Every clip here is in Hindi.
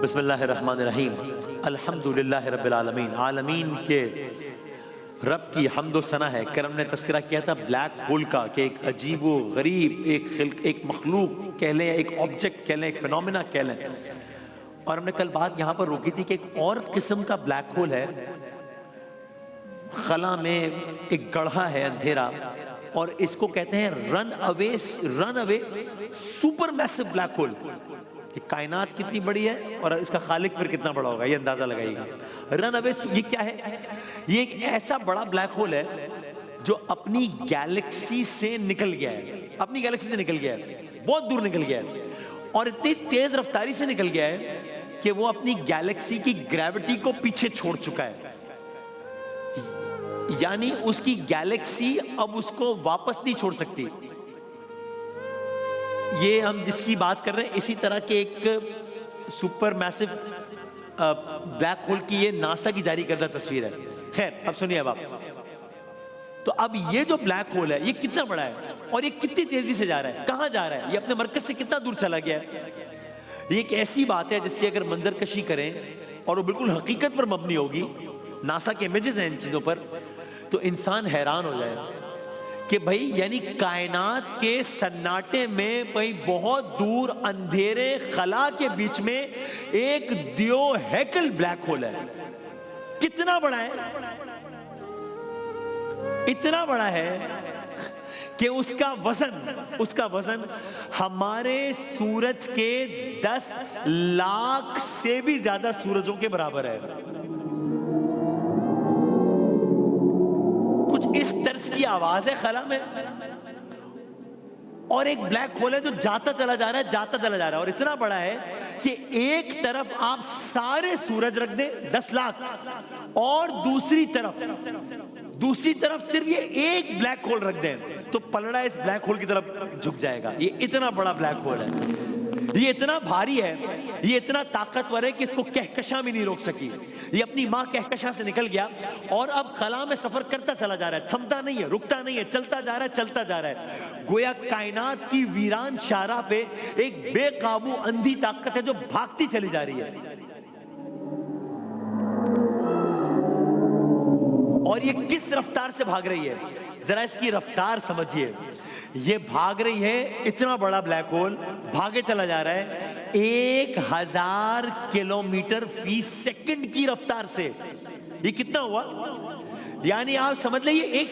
बिस्मिल्लाहिर्रहमानिर्रहीम। अल्हम्दुलिल्लाहि रब्बिल आलमीन। आलमीन के रब की हम्दो सना है। करम ने तस्करा किया था ब्लैक होल का कि एक अजीब व गरीब एक मखलूक कह लें, एक ऑब्जेक्ट कह लें, एक फिनोमिना कह लें। और हमने कल बात यहाँ पर रोकी थी कि एक और किस्म का ब्लैक होल है, खला में एक गढ़ा है अंधेरा, और इसको कहते हैं run away super massive black hole. कि कायनात कितनी बड़ी है और इसका खालिक फिर कितना बड़ा होगा, ये अंदाजा लगाइएगा। रन अवे, ये क्या है? ये एक ऐसा बड़ा ब्लैक होल है जो अपनी गैलेक्सी से निकल गया है, अपनी गैलेक्सी से निकल गया है, बहुत दूर निकल गया है, और इतनी तेज रफ्तारी से निकल गया है कि वो अपनी गैलेक्सी की ग्रेविटी को पीछे छोड़ चुका है। यानी उसकी गैलेक्सी अब उसको वापस नहीं छोड़ सकती। ये हम जिसकी बात कर रहे हैं इसी तरह के एक सुपर मैसिव ब्लैक होल की ये नासा की जारी करदा तस्वीर है। खैर, अब सुनिए। अब आप तो अब ये जो ब्लैक होल है ये कितना बड़ा है और ये कितनी तेजी से जा रहा है, कहां जा रहा है, ये अपने मरकज से कितना दूर चला गया है। ये एक ऐसी बात है जिसकी अगर मंजर कशी करें और वो बिल्कुल हकीकत पर मबनी होगी, नासा के इमेजेस हैं इन चीजों पर, तो इंसान हैरान हो जाए कि भाई यानी कायनात के सन्नाटे में भाई बहुत दूर अंधेरे खला के बीच में एक दियो हैकल ब्लैक होल है। कितना बड़ा है? इतना बड़ा है कि उसका वजन हमारे सूरज के 10 लाख से भी ज्यादा सूरजों के बराबर है। कुछ इस तर्ज की आवाज है खला में, और एक ब्लैक होल है जो जाता चला जा रहा है, और इतना बड़ा है कि एक तरफ आप सारे सूरज रख दें 10 लाख, और दूसरी तरफ सिर्फ ये एक ब्लैक होल रख दें तो पलड़ा इस ब्लैक होल की तरफ झुक जाएगा। ये इतना बड़ा ब्लैक होल है, ये इतना भारी है, ये इतना ताकतवर है कि इसको कहकशा भी नहीं रोक सकी। ये अपनी मां कहकशा से निकल गया और अब खला में सफर करता चला जा रहा है, थमता नहीं है, रुकता नहीं है, चलता जा रहा है। गोया कायनात की वीरान शाहराह पे एक बेकाबू अंधी ताकत है जो भागती चली जा रही है। और ये किस रफ्तार से भाग रही है, जरा इसकी रफ्तार समझिए। ये भाग रही है, इतना बड़ा ब्लैक होल भागे चला जा रहा है 1000 किलोमीटर फी सेकंड की रफ्तार से। ये कितना हुआ? यानी आप समझ लीजिए एक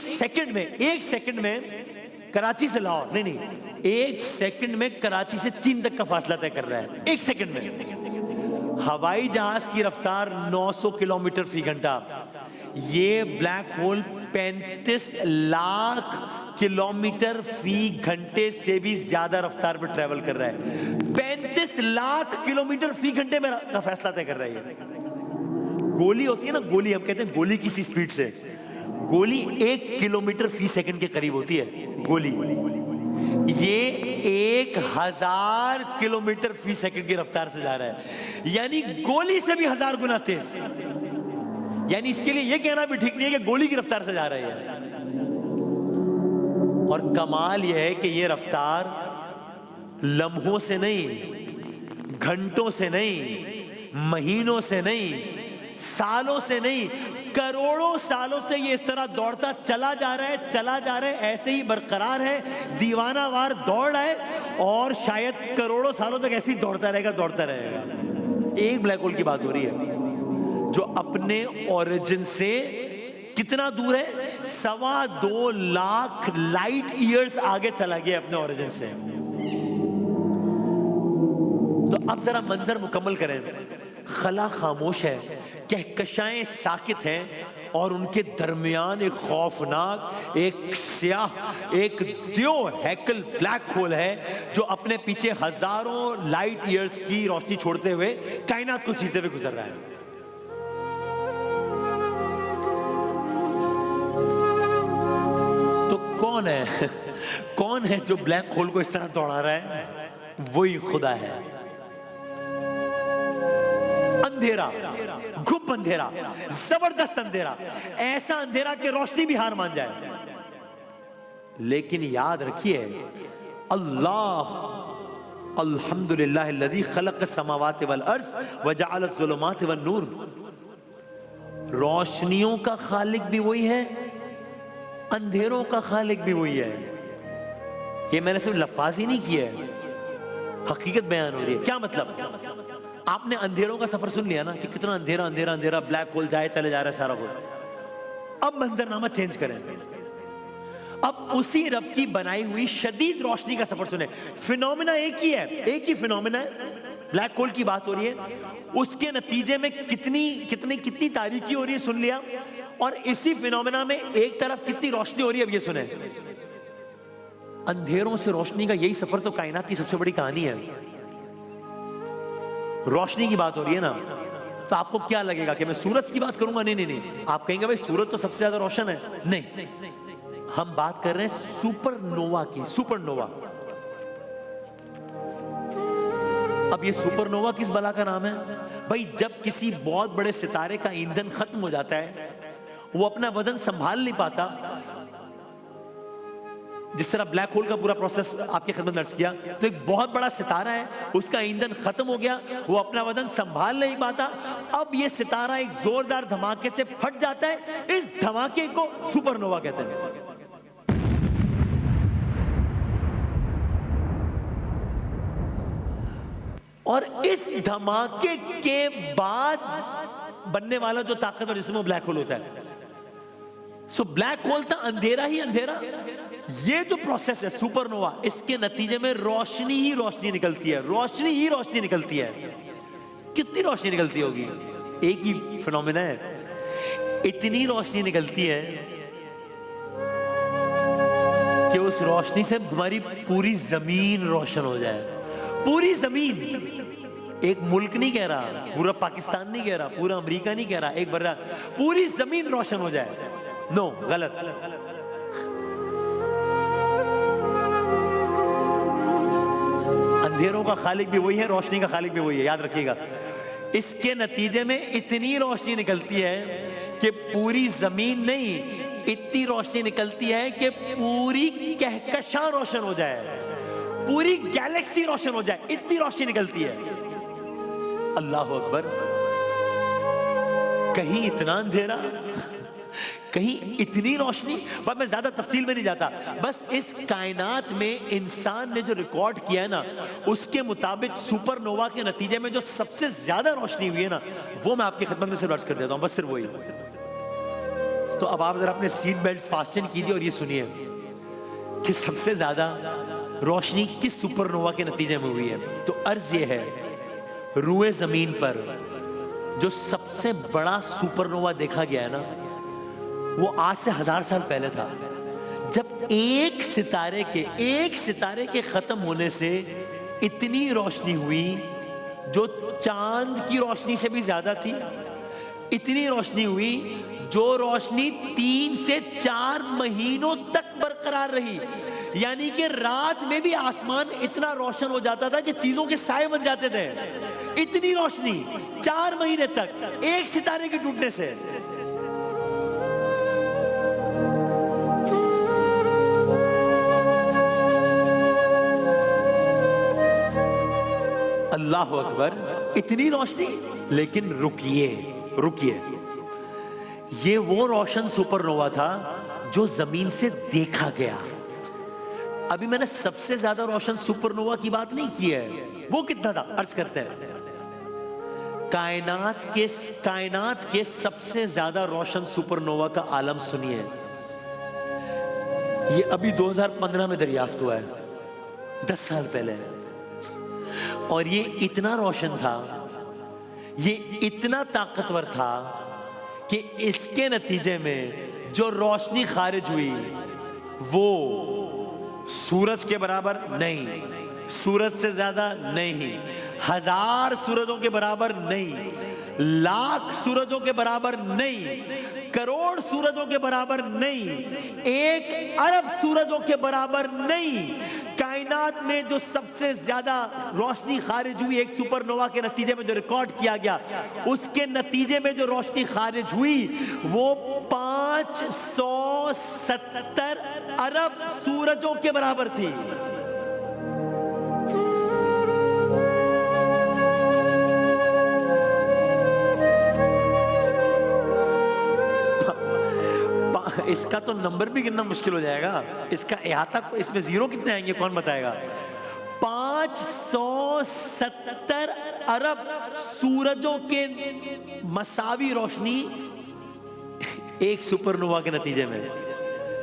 सेकंड में कराची से लाहौर, नहीं, 1 सेकंड में कराची से चीन तक का फासला तय कर रहा है। 1 सेकंड में। हवाई जहाज की रफ्तार 900 किलोमीटर फी घंटा। ये ब्लैक होल 35 लाख किलोमीटर फी घंटे से भी ज्यादा रफ्तार पर ट्रेवल कर रहा है। 35 लाख किलोमीटर फी घंटे में का फैसला तय कर रहा है। गोली होती है ना, गोली हम कहते हैं गोली किसी स्पीड से, गोली 1 किलोमीटर फी सेकंड के करीब होती है गोली। ये 1000 किलोमीटर फी सेकंड की रफ्तार से जा रहा है, यानी गोली से भी 1000 गुना तेज। यानी इसके लिए यह कहना भी ठीक नहीं है कि गोली की रफ्तार से जा रही है। और कमाल यह है कि यह रफ्तार लम्हों से नहीं, घंटों से नहीं, महीनों से नहीं, सालों से नहीं, करोड़ों सालों से ये इस तरह दौड़ता चला जा रहा है, ऐसे ही बरकरार है, दीवानावार दौड़ रहा है और शायद करोड़ों सालों तक ऐसे ही दौड़ता रहेगा। एक ब्लैक होल की बात हो रही है जो अपने ओरिजिन से कितना दूर है? 2.25 लाख लाइट ईयर्स आगे चला गया अपने ओरिजिन से। तो अब जरा मंजर मुकम्मल करें। खला खामोश है, कहकशाएं साकित हैं, और उनके दरमियान एक खौफनाक, एक स्याह, एक दियो हैकल ब्लैक होल है जो अपने पीछे हजारों लाइट ईयर्स की रोशनी छोड़ते हुए कायनात को चीरते हुए गुजर रहा है। कौन है जो ब्लैक होल को इस तरह दौड़ा रहा है? वही खुदा है। अंधेरा, गुप्त अंधेरा, जबरदस्त अंधेरा, ऐसा अंधेरा कि रोशनी भी हार मान जाए। लेकिन याद रखिए, अल्लाह अल्हम्दुलिल्लाहिल्लज़ी खलक़स समावाति वल अर्ज़ व जअलज़ ज़ुलुमाति वन नूर। रोशनियों का खालिक भी वही है, अंधेरों का खालिक भी वही है। ये मैंने सिर्फ लफ्ज़ ही नहीं किया है, हकीकत बयान हो रही है। क्या मतलब? आपने अंधेरों का सफर सुन लिया ना कि कितना अंधेरा अंधेरा अंधेरा, ब्लैक होल जाए चले जा रहा है सारा कुछ। अब मंजरनामा चेंज करें, अब उसी रब की बनाई हुई शदीद रोशनी का सफर सुने। फिनोमिना एक ही है, एक ही फिनोमिना है, ब्लैक होल की बात हो रही है। उसके नतीजे में कितनी तारीकी हो रही है सुन लिया, और इसी फिनोमिना में एक तरफ कितनी रोशनी हो रही है अब ये सुने। अंधेरों से रोशनी का यही सफर तो कायनात की सबसे बड़ी कहानी है। रोशनी की बात हो रही है ना, तो आपको क्या लगेगा कि मैं सूरज की बात करूंगा? नहीं नहीं नहीं, आप कहेंगे भाई सूरज तो सबसे ज्यादा रोशन है। नहीं, हम बात कर रहे हैं सुपरनोवा की। सुपरनोवा, अब ये सुपरनोवा किस बला का नाम है भाई? जब किसी बहुत बड़े सितारे का ईंधन खत्म हो जाता है, वो अपना वजन संभाल नहीं पाता, जिस तरह ब्लैक होल का पूरा प्रोसेस आपके खिदमत में अर्ज किया, तो एक बहुत बड़ा सितारा है, उसका ईंधन खत्म हो गया, वो अपना वजन संभाल नहीं पाता। अब ये सितारा एक जोरदार धमाके से फट जाता है, इस धमाके को सुपरनोवा कहते हैं। और इस धमाके के बाद बनने वाला जो ताकतवर जिसमें ब्लैक होल होता है। सो ब्लैक होल था अंधेरा ही अंधेरा, ये जो प्रोसेस है सुपरनोवा, इसके नतीजे में रोशनी ही रोशनी निकलती है, रोशनी ही रोशनी निकलती है। कितनी रोशनी निकलती होगी? एक ही फिनोमिना है, इतनी रोशनी निकलती है कि उस रोशनी से हमारी पूरी जमीन रोशन हो जाए। पूरी जमीन, एक मुल्क नहीं कह रहा, पूरा पाकिस्तान नहीं कह रहा, पूरा अमेरिका नहीं कह रहा, एक बर्रा, पूरी जमीन रोशन हो जाए। नो, गलत। अंधेरों का खालिक भी वही है, रोशनी का खालिक भी वही है, याद रखिएगा। इसके नतीजे में इतनी रोशनी निकलती है कि पूरी जमीन नहीं, इतनी रोशनी निकलती है कि पूरी कहकशां रोशन हो जाए, पूरी गैलेक्सी रोशन हो जाए, इतनी रोशनी निकलती है। अल्लाह अकबर। कहीं इतना अंधेरा, कहीं इतनी रोशनी। पर मैं ज्यादा तफसील में नहीं जाता, बस इस कायनात में इंसान ने जो रिकॉर्ड किया है ना, उसके मुताबिक सुपरनोवा के नतीजे में जो सबसे ज्यादा रोशनी हुई है ना, वो मैं आपकी खिदमत में सिर्फ अर्ज कर देता हूं, बस सिर्फ वही। तो अब आप जरा अपने सीट बेल्ट फास्टन कीजिए और ये सुनिए कि सबसे ज्यादा रोशनी किस सुपरनोवा के नतीजे में हुई है। तो अर्ज ये है, रूए जमीन पर जो सबसे बड़ा सुपरनोवा देखा गया है ना, वो आज से 1000 साल पहले था, जब एक सितारे के खत्म होने से इतनी रोशनी हुई जो चांद की रोशनी से भी ज्यादा थी। इतनी रोशनी हुई जो रोशनी 3 से 4 महीनों तक बरकरार रही। यानी कि रात में भी आसमान इतना रोशन हो जाता था कि चीजों के साए बन जाते थे। इतनी रोशनी 4 महीने तक एक सितारे के टूटने से। अल्लाह अकबर, इतनी रोशनी। लेकिन रुकिए, ये वो रोशन सुपरनोवा था जो जमीन से देखा गया। अभी मैंने सबसे ज्यादा रोशन सुपरनोवा की बात नहीं की है, वो कितना था अर्ज करते हैं। कायनात के सबसे ज्यादा रोशन सुपरनोवा का आलम सुनिए। ये अभी 2015 में दरियाफ्त हुआ है, 10 साल पहले। और ये इतना रोशन था, ये इतना ताकतवर था कि इसके नतीजे में जो रोशनी खारिज हुई वो सूरज के बराबर नहीं, सूरज से ज्यादा नहीं, 1000 सूरजों के बराबर नहीं, लाख सूरजों के बराबर नहीं, करोड़ सूरजों के बराबर नहीं, 1 अरब सूरजों के बराबर नहीं। कायनात में जो सबसे ज्यादा रोशनी खारिज हुई एक सुपरनोवा के नतीजे में, जो रिकॉर्ड किया गया, उसके नतीजे में जो रोशनी खारिज हुई वो 570 अरब सूरजों के बराबर थी। इसका तो नंबर भी गिनना मुश्किल हो जाएगा। इसका अहाता, इसमें जीरो कितने आएंगे कौन बताएगा? 570 अरब सूरजों के मसावी रोशनी एक सुपरनोवा के नतीजे में,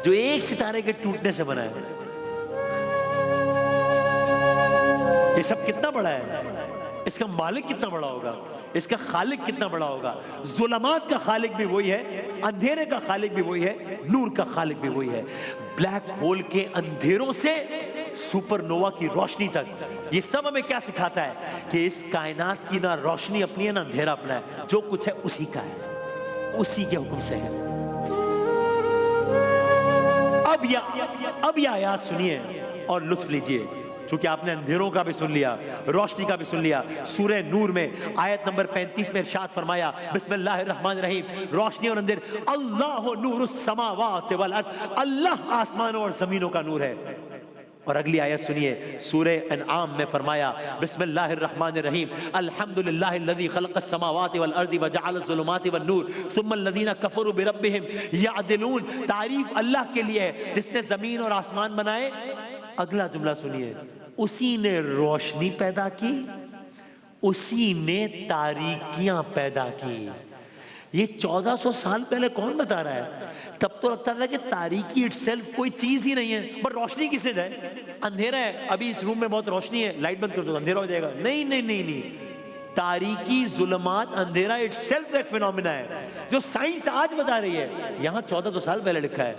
जो एक सितारे के टूटने से बना है। ये सब कितना बड़ा है, इसका मालिक कितना बड़ा होगा, इसका खालिक कितना बड़ा होगा। जुलमात का खालिक भी वही है, अंधेरे का खालिक भी वही है, नूर का खालिक भी वही है। ब्लैक होल के अंधेरों से सुपरनोवा की रोशनी तक, ये सब हमें क्या सिखाता है कि इस कायनात की ना रोशनी अपनी है ना अंधेरा अपना है, जो कुछ है उसी का है, उसी के हुक्म से है। अब यह आयात सुनिए और लुत्फ लीजिए, क्योंकि आपने अंधेरों का भी सुन लिया, रोशनी का भी सुन लिया। सूरह नूर में आयत नंबर 35 में इरशाद फरमाया, बिस्मिल्लाहिर्रहमानिर्रहीम, रोशनी और अंधेर, अल्लाह नूरुस समावाति वल अर्द, अल्लाह आसमानों और जमीनों का नूर है। और अगली आयत सुनिए, सूरह अनआम में फरमाया, बिस्मिल्लाहिर्रहमानिर्रहीम, अल्हम्दुलिल्लाहिल्लज़ी खलक़स समावाति वल अर्दि व जअलज़ ज़ुलुमाति वन नूर सुम्मल्लज़ीना कफ़रू बिरब्बिहिम यअदिलून। तारीफ अल्लाह के लिए है जिसने जमीन और आसमान बनाए। अगला जुमला सुनिए, उसी ने रोशनी पैदा की, उसी ने तारीकियां पैदा की। ये 1400 साल पहले कौन बता रहा है? तब तो लगता था कि तारीकी इटसेल्फ कोई चीज ही नहीं है, पर रोशनी किसे जाए? अंधेरा है, अभी इस रूम में बहुत रोशनी है, लाइट बंद कर दो अंधेरा हो जाएगा। नहीं नहीं नहीं नहीं, तारीकी, जुल्मात, अंधेरा इटसेल्फ एक फिनोमिना है जो साइंस आज बता रही है। यहां 1400 साल पहले लिखा है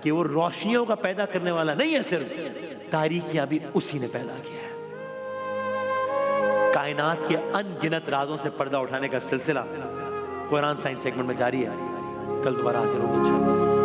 कि वो रोशनियों का पैदा करने वाला नहीं है, सिर्फ तारीकियां भी उसी ने पैदा किया है। कायनात के अनगिनत राजों से पर्दा उठाने का सिलसिला कुरान साइंस सेगमेंट में जारी है। कल दोबारा हाजिर होंगे इंशाअल्लाह।